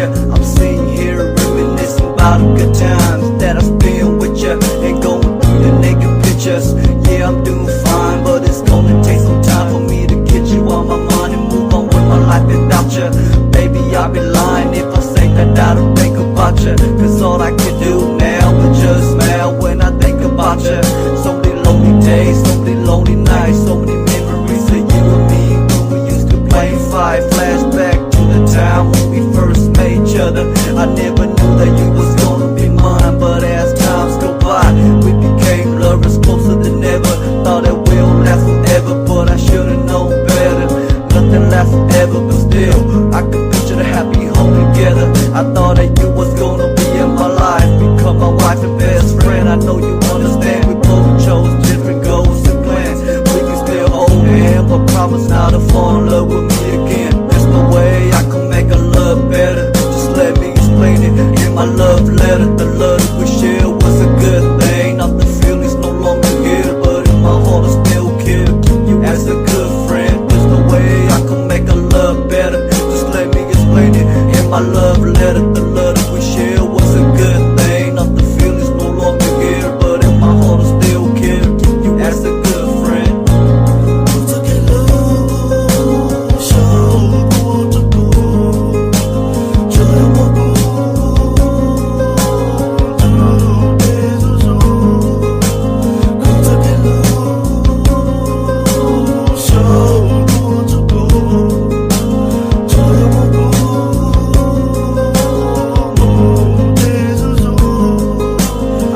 ya. I'm sitting here reminiscing about the good times that I spent with ya, and going through your naked pictures. Yeah, I'm doing fine, but it's gonna take some time for me to get you on my mind and move on with my life without ya. Baby, I'd be lying if I say that I don't think about ya, cause all I can do now is just smile when I think about ya. So many lonely days, so many lonely nights, so many memories of you and me when we used to play fight. Flashback to the time when we first met each other. I never knew that you was gonna be mine, but as times go by, we became lovers closer than ever. Thought it will last forever, but I should've known better. Nothing lasts forever, but still I could picture the happy home together. I thought that you was gonna be in my life, become my wife and best friend. I know you understand, we both chose different goals and plans. We can still hold hands, but promise not to fall in love with me again. There's no way I can make our love better. Just let me explain it in my love letter. The love that we shared was a good thing. Now the feelings no longer here, but in my heart I still care to keep you as a good friend. There's no way I can make our love better. Just let me explain it in my love letter. The love that we shared was a good thing. Now the feelings no longer here, but in my heart I still care to keep you as a good friend.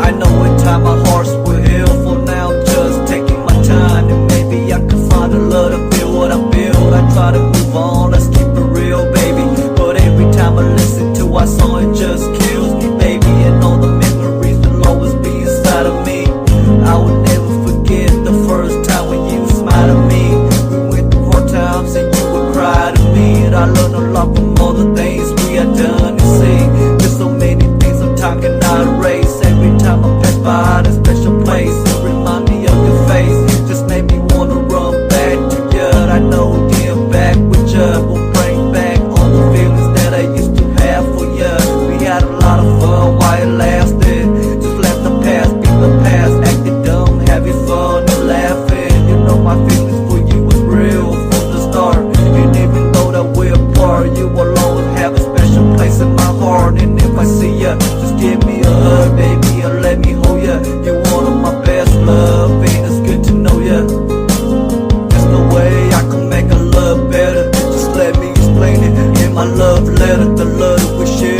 I know in time my hearts will heal. For now I'm just taking my time, and maybe I can find a love to feel what I feel. I try to move on, let's keep it real, baby. But every time I listen to our song, it just kills me, baby. And all the memories will always be inside of me. I will never forget the first time when you smiled at me. We went through hard times and you would cry to me, and I learned a lot from all the things we had done and seen. There's so many things that time cannot erase. Every time I pass by that special place, it remind me of your face. Just made me wanna run back to you. I know getting back with you will bring back all the feelings that I used to have for you. We had a lot of fun while it lasted. Just let the past be the past. Acting dumb, having fun and laughing. You know my feelings for you was real from the start. And even though that we're apart, you will always have a special place in my heart. And if I see you, just give me a hug, baby, and let me hold ya. You're one of my best love, and it's good to know ya. There's no way I can make our love better. Just let me explain it in my love letter. The love that we share